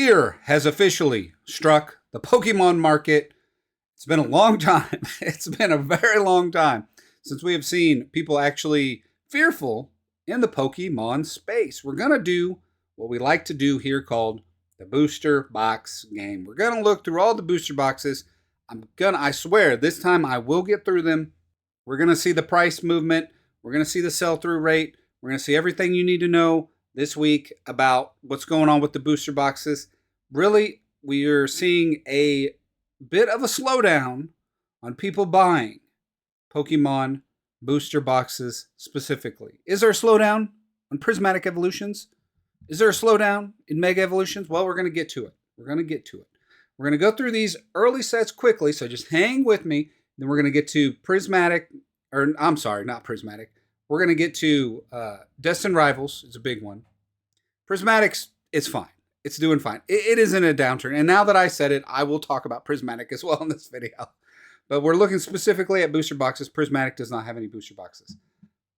fear has officially struck the Pokemon market. It's been a long time. It's been a very long time since we have seen people actually fearful in the Pokemon space. We're going to do what we like to do here called the booster box game. We're going to look through all the booster boxes. I swear, this time I will get through them. We're going to see the price movement. We're going to see the sell-through rate. We're going to see everything you need to know this week about what's going on with the booster boxes. Really, we are seeing a bit of a slowdown on people buying Pokemon booster boxes specifically. Is there a slowdown on Prismatic evolutions? Is there a slowdown in Mega evolutions? Well, we're going to get to it. We're going to go through these early sets quickly, so just hang with me. Then we're going to get to Prismatic, or I'm sorry, not Prismatic. We're going to get to Destined Rivals. It's a big one. Prismatic's, it's fine. It's doing fine. It isn't a downturn. And now that I said it, I will talk about Prismatic as well in this video. But we're looking specifically at booster boxes. Prismatic does not have any booster boxes.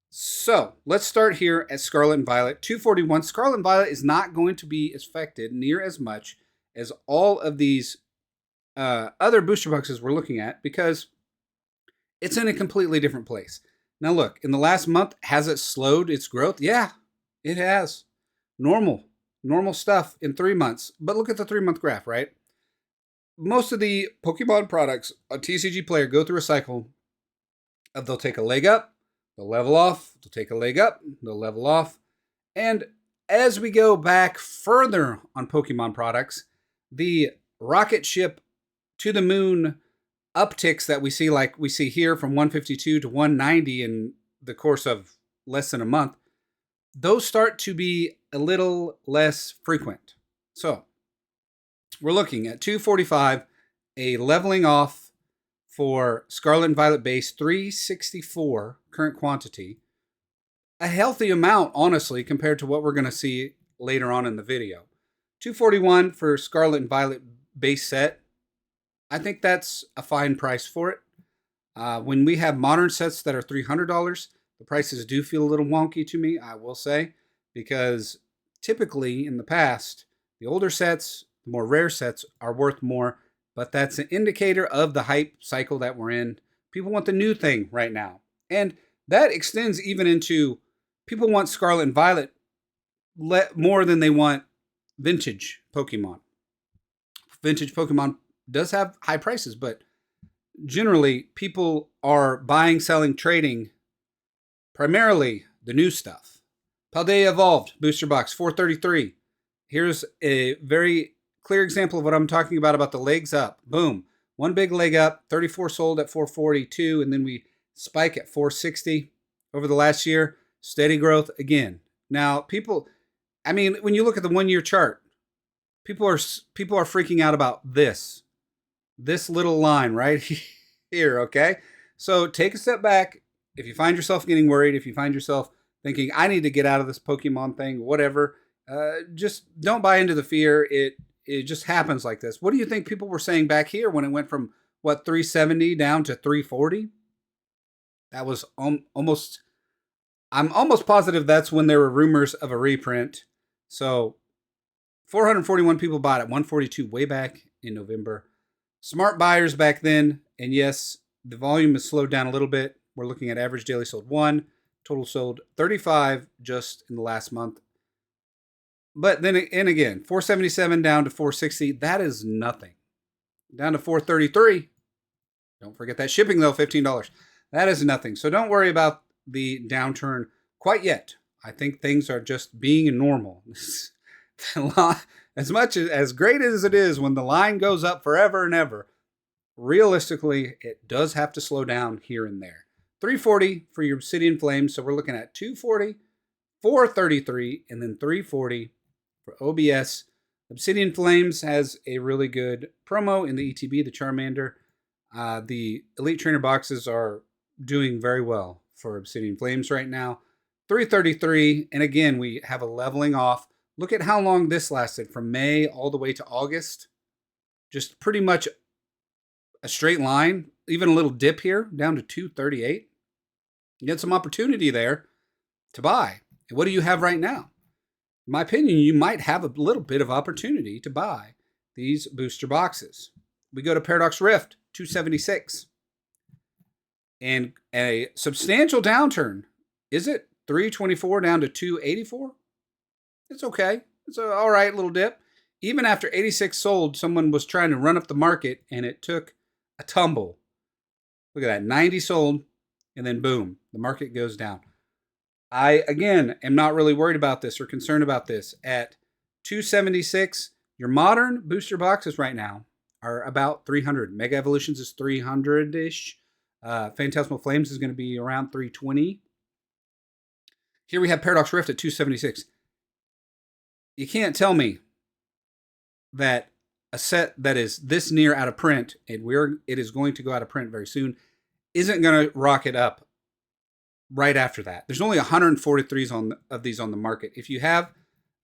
So let's start here at Scarlet and Violet. 241. Scarlet and Violet is not going to be affected near as much as all of these other booster boxes we're looking at because it's in a completely different place. Now look, in the last month, has it slowed its growth? Yeah, it has. Normal stuff in 3 months. But look at the 3-month graph, right? Most of the Pokemon products on TCG Player go through a cycle of they'll take a leg up, they'll level off, they'll take a leg up, they'll level off. And as we go back further on Pokemon products, the rocket ship to the moon upticks that we see, like we see here from 152 to 190 in the course of less than a month, those start to be a little less frequent. So we're looking at 245, a leveling off for Scarlet and Violet base, 364 current quantity. A healthy amount, honestly, compared to what we're going to see later on in the video. 241 for Scarlet and Violet base set. I think that's a fine price for it. When we have modern sets that are $300, the prices do feel a little wonky to me, I will say, because typically in the past, the older sets, the more rare sets are worth more, but that's an indicator of the hype cycle that we're in. People want the new thing right now. And that extends even into people want Scarlet and Violet more than they want vintage Pokemon. Vintage Pokemon does have high prices, but generally people are buying, selling, trading primarily the new stuff. Paldea Evolved Booster Box 433. Here's a very clear example of what I'm talking about the legs up. Boom. One big leg up, 34 sold at 442, and then we spike at 460 over the last year. Steady growth again. Now, when you look at the 1-year chart, people are freaking out about this little line right here, okay? So take a step back. If you find yourself getting worried, if you find yourself thinking, I need to get out of this Pokemon thing, whatever, just don't buy into the fear. It just happens like this. What do you think people were saying back here when it went from, 370 down to 340? That was almost, I'm almost positive that's when there were rumors of a reprint. So 441 people bought it, 142 way back in November. Smart buyers back then, and yes, the volume has slowed down a little bit. We're looking at average daily sold 1, total sold 35 just in the last month. But then, and again, 477 down to 460, that is nothing. Down to 433. Don't forget that shipping though, $15. That is nothing. So don't worry about the downturn quite yet. I think things are just being normal. As great as it is when the line goes up forever and ever, realistically, it does have to slow down here and there. 340 for your Obsidian Flames. So we're looking at 240, 433, and then 340 for OBS. Obsidian Flames has a really good promo in the ETB, the Charmander. The Elite Trainer boxes are doing very well for Obsidian Flames right now. 333, and again, we have a leveling off. Look at how long this lasted, from May all the way to August. Just pretty much a straight line, even a little dip here, down to 238. You get some opportunity there to buy. And what do you have right now? in my opinion, you might have a little bit of opportunity to buy these booster boxes. We go to Paradox Rift, 276. And a substantial downturn. Is it 324 down to 284? It's okay. It's an all right little dip. Even after 86 sold, someone was trying to run up the market and it took a tumble. Look at that. 90 sold and then boom, the market goes down. I, again, am not really worried about this or concerned about this. At 276, your modern booster boxes right now are about 300. Mega Evolutions is 300-ish. Phantasmal Flames is going to be around 320. Here we have Paradox Rift at 276. You can't tell me that a set that is this near out of print, and it is going to go out of print very soon, isn't going to rocket up right after that. There's only 143 of these on the market. If you have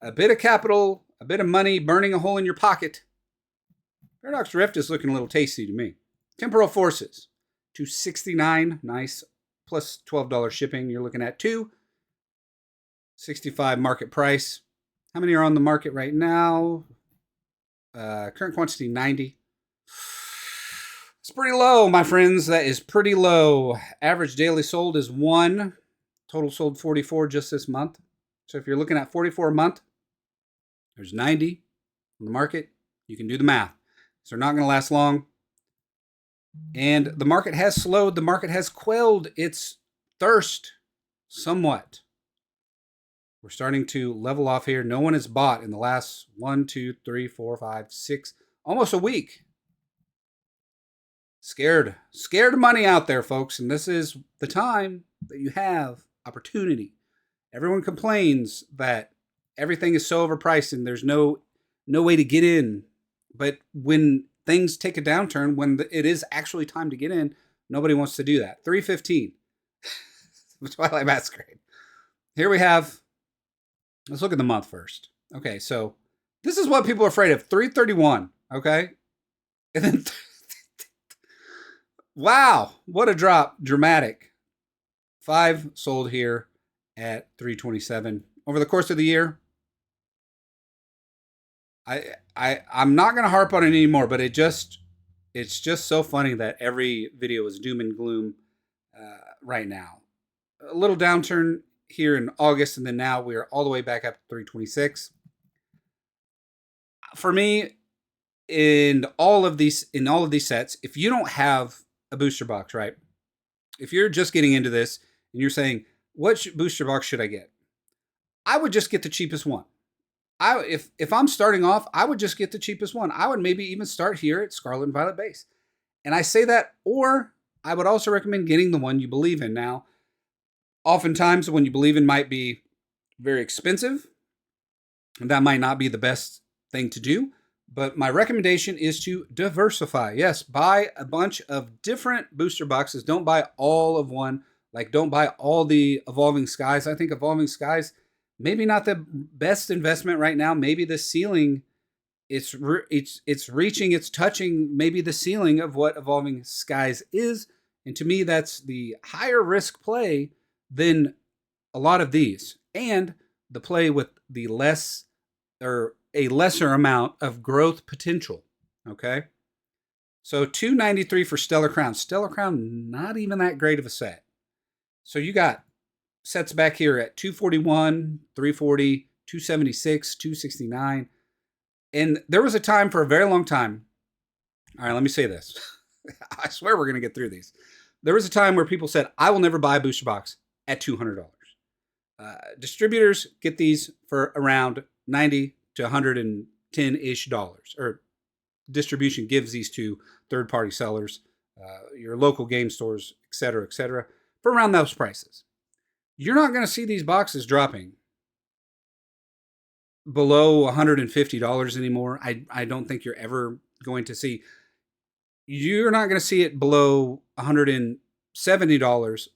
a bit of capital, a bit of money burning a hole in your pocket, Paradox Rift is looking a little tasty to me. Temporal Forces, 269, nice, plus $12 shipping. You're looking at $265 market price. How many are on the market right now? Current quantity 90. It's pretty low, my friends. That is pretty low. Average daily sold is 1. Total sold 44 just this month. So if you're looking at 44 a month, there's 90 on the market. You can do the math. So they're not going to last long. And the market has slowed. The market has quelled its thirst somewhat. We're starting to level off here. No one has bought in the last 1, 2, 3, 4, 5, 6, almost a week. Scared money out there, folks. And this is the time that you have opportunity. Everyone complains that everything is so overpriced and there's no way to get in. But when things take a downturn, when it is actually time to get in, nobody wants to do that. 315. Twilight Masquerade. Here we have, let's look at the month first. Okay, so this is what people are afraid of. 331, okay? And then, wow, what a drop. Dramatic. 5 sold here at 327. Over the course of the year, I'm not going to harp on it anymore, but it's just so funny that every video is doom and gloom right now. A little downturn here in August, and then now we are all the way back up to 326. For me, in all of these sets, if you don't have a booster box, right? If you're just getting into this and you're saying, what booster box should I get? I would just get the cheapest one. If I'm starting off, I would just get the cheapest one. I would maybe even start here at Scarlet and Violet base. And I say that, or I would also recommend getting the one you believe in. Now, oftentimes the one you believe in might be very expensive, and that might not be the best thing to do. But my recommendation is to diversify. Yes, buy a bunch of different booster boxes. Don't buy all of one. Like, don't buy all the Evolving Skies. I think Evolving Skies, maybe not the best investment right now. Maybe the ceiling, it's touching maybe the ceiling of what Evolving Skies is. And to me, that's the higher risk play than a lot of these. And the play with the less or a lesser amount of growth potential. Okay. So 293 for Stellar Crown. Stellar Crown, not even that great of a set. So you got sets back here at 241, 340, 276, 269. And there was a time for a very long time. All right, let me say this. I swear we're going to get through these. There was a time where people said, I will never buy a booster box at $200. Distributors get these for around 90 to 110-ish dollars. Or distribution gives these to third-party sellers, your local game stores, et cetera, for around those prices. You're not going to see these boxes dropping below $150 anymore. I don't think you're ever going to see. You're not going to see it below $170,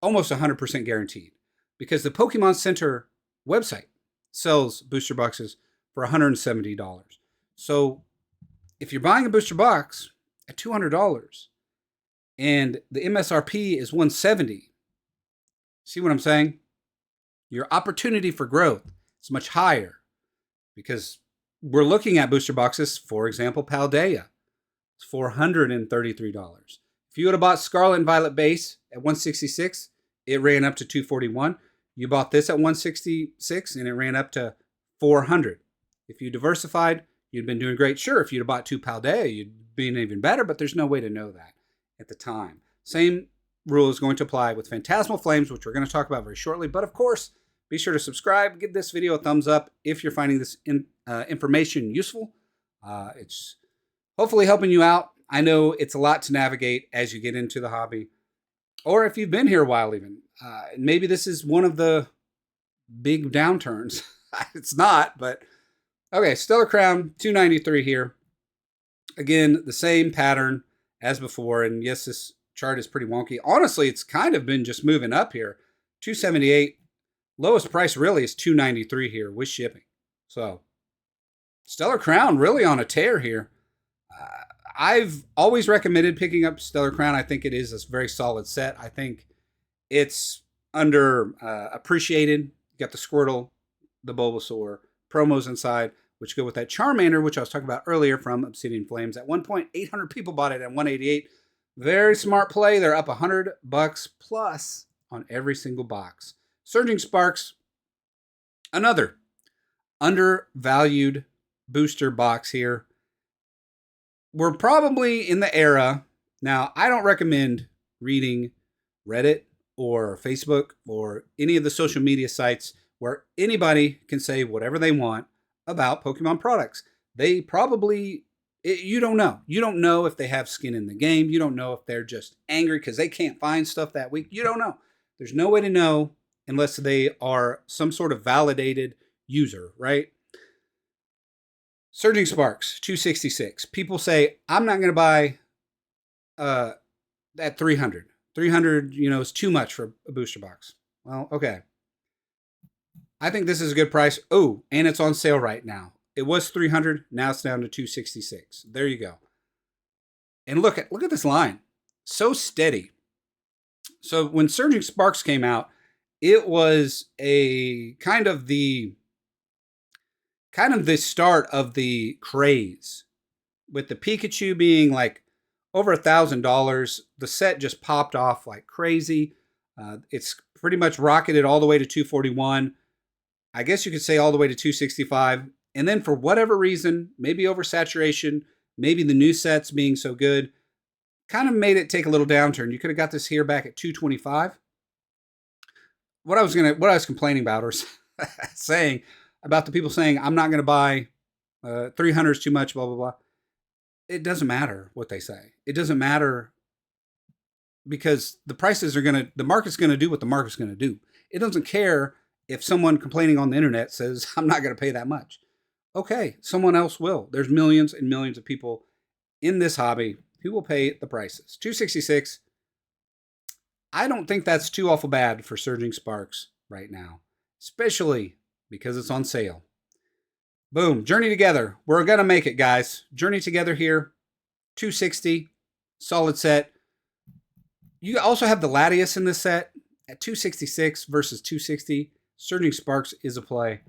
almost 100% guaranteed, because the Pokemon Center website sells booster boxes for $170. So if you're buying a booster box at $200 and the MSRP is $170, see what I'm saying? Your opportunity for growth It's much higher because we're looking at booster boxes. For example, Paldea. It's $433. If you would have bought Scarlet and Violet base at 166, it ran up to 241. You bought this at 166 and it ran up to 400. If you diversified, you'd been doing great. Sure, if you'd have bought 2 Paldea, you'd been even better, but there's no way to know that at the time. Same rule is going to apply with Phantasmal Flames, which we're going to talk about very shortly. But of course, be sure to subscribe, give this video a thumbs up if you're finding this information useful. It's hopefully helping you out. I know it's a lot to navigate as you get into the hobby, or if you've been here a while even. Maybe this is one of the big downturns. It's not, but okay, Stellar Crown, $293 here. Again, the same pattern as before, and yes, this chart is pretty wonky. Honestly, it's kind of been just moving up here. $278. Lowest price really is $293 here with shipping. So, Stellar Crown really on a tear here. I've always recommended picking up Stellar Crown. I think it is a very solid set. I think it's under appreciated. You got the Squirtle, the Bulbasaur, promos inside, which go with that Charmander, which I was talking about earlier from Obsidian Flames. At one point, 800 people bought it at 188. Very smart play. They're up $100 plus on every single box. Surging Sparks, another undervalued booster box here. We're probably in the era. Now, I don't recommend reading Reddit or Facebook or any of the social media sites where anybody can say whatever they want about Pokemon products. They probably, you don't know. You don't know if they have skin in the game. You don't know if they're just angry because they can't find stuff that week. You don't know. There's no way to know unless they are some sort of validated user, right? Surging Sparks, $266. People say, I'm not going to buy at $300. $300, is too much for a booster box. Well, okay. I think this is a good price. Oh, and it's on sale right now. It was $300. Now it's down to $266. There you go. And look at this line. So steady. So when Surging Sparks came out, it was a kind of the start of the craze, with the Pikachu being like over $1,000. The set just popped off like crazy. It's pretty much rocketed all the way to 241. I guess you could say all the way to 265. And then for whatever reason, maybe oversaturation, maybe the new sets being so good, kind of made it take a little downturn. You could have got this here back at 225. What I was complaining about, or saying about the people saying I'm not going to buy 300 is too much, blah blah blah. It doesn't matter what they say. It doesn't matter, because the market's going to do what the market's going to do. It doesn't care if someone complaining on the internet says I'm not going to pay that much. Okay, someone else will. There's millions and millions of people in this hobby who will pay the prices. 266. I don't think that's too awful bad for Surging Sparks right now, especially because it's on sale. Boom, Journey Together. We're going to make it, guys. Journey Together here, $260, solid set. You also have the Latias in this set at $266 versus $260. Surging Sparks is a play.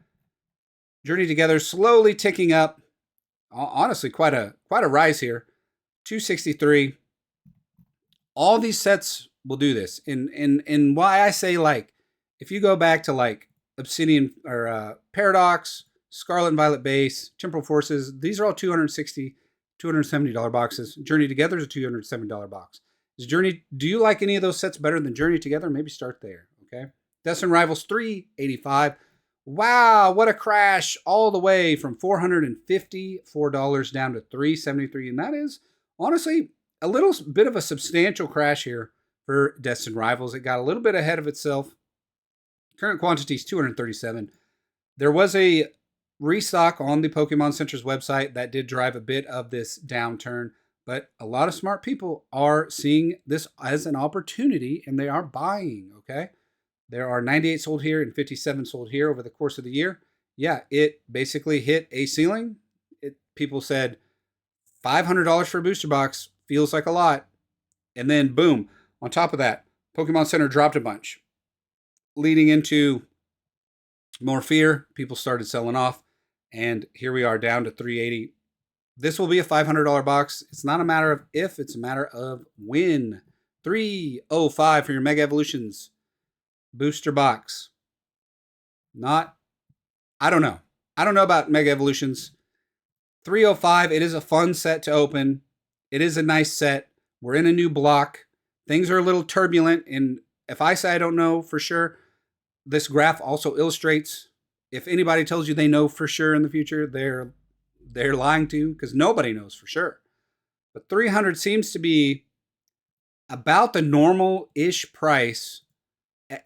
Journey Together slowly ticking up. Honestly, quite a rise here. $263. All these sets will do this. And why I say, like, if you go back to like Obsidian or Paradox, Scarlet and Violet base, Temporal Forces, these are all $260, $270 boxes. Journey Together is a $270 box. Do you like any of those sets better than Journey Together? Maybe start there, okay? Destined Rivals, $385. Wow, what a crash, all the way from $454 down to $373. And that is honestly a little bit of a substantial crash here for Destined Rivals. It got a little bit ahead of itself. Current quantity is 237. There was a restock on the Pokemon Center's website that did drive a bit of this downturn, but a lot of smart people are seeing this as an opportunity and they are buying, okay? There are 98 sold here and 57 sold here over the course of the year. Yeah, it basically hit a ceiling. People said $500 for a booster box feels like a lot. And then boom, on top of that, Pokemon Center dropped a bunch, leading into More fear. People started selling off. And here we are down to 380. This will be a $500 box. It's not a matter of if, it's a matter of when. 305 for your Mega Evolutions booster box. I don't know. I don't know about Mega Evolutions. 305, it is a fun set to open. It is a nice set. We're in a new block. Things are a little turbulent. And if I say I don't know for sure, this graph also illustrates if anybody tells you they know for sure in the future, they're lying to you, because nobody knows for sure. But 300 seems to be about the normal-ish price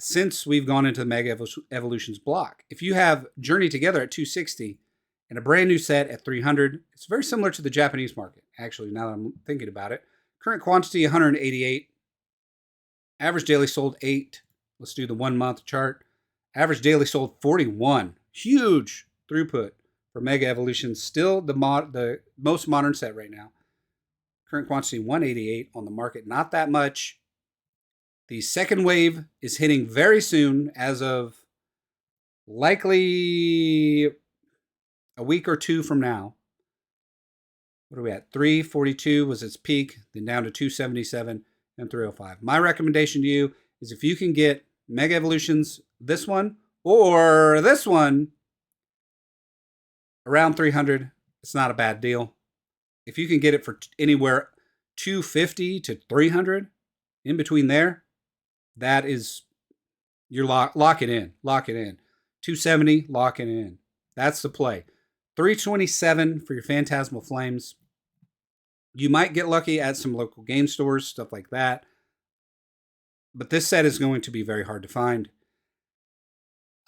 since we've gone into the Mega Evolutions block. If you have Journey Together at 260 and a brand new set at 300, it's very similar to the Japanese market, actually, now that I'm thinking about it. Current quantity, 188. Average daily sold 8. Let's do the 1 month chart. Average daily sold 41. Huge throughput for Mega Evolution. Still the most modern set right now. Current quantity 188 on the market. Not that much. The second wave is hitting very soon, as of likely a week or two from now. What are we at? 342 was its peak, then down to 277 and 305. My recommendation to you is if you can get Mega Evolutions, this one or this one, around 300, it's not a bad deal. If you can get it for anywhere 250 to 300, in between there, that is, you're lock it in. Lock it in. 270, lock it in. That's the play. 327 for your Phantasmal Flames. You might get lucky at some local game stores, stuff like that. But this set is going to be very hard to find.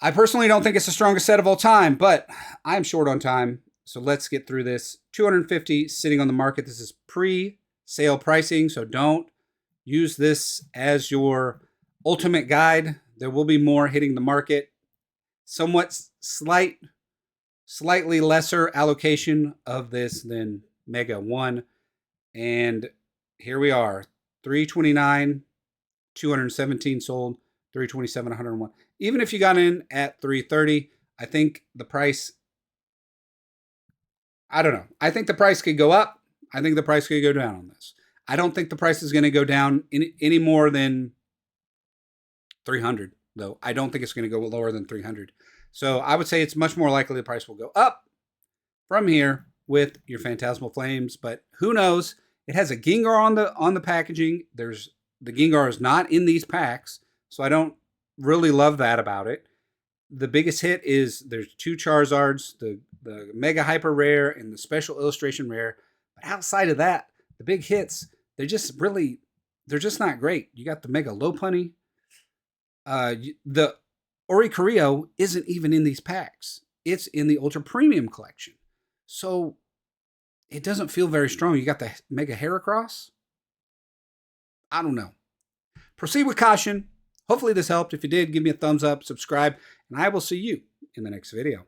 I personally don't think it's the strongest set of all time, but I'm short on time. So let's get through this. 250 sitting on the market. This is pre-sale pricing, so don't use this as your ultimate guide. There will be more hitting the market. Somewhat slightly lesser allocation of this than Mega 1. And here we are. 329, 217 sold, 327, 101. Even if you got in at 330, I think the price, I don't know. I think the price could go up. I think the price could go down on this. I don't think the price is going to go down any more than 300, though. I don't think it's going to go lower than 300. So I would say it's much more likely the price will go up from here with your Phantasmal Flames, but who knows? It has a Gengar on the packaging. The Gengar is not in these packs, so I don't really love that about it. The biggest hit is there's 2 Charizards, the Mega Hyper Rare and the Special Illustration Rare. But outside of that, the big hits, they're just not great. You got the Mega Lopunny. The Oricorio isn't even in these packs. It's in the Ultra Premium collection. So it doesn't feel very strong. You got the Mega Heracross. I don't know. Proceed with caution. Hopefully this helped. If you did, give me a thumbs up, subscribe, and I will see you in the next video.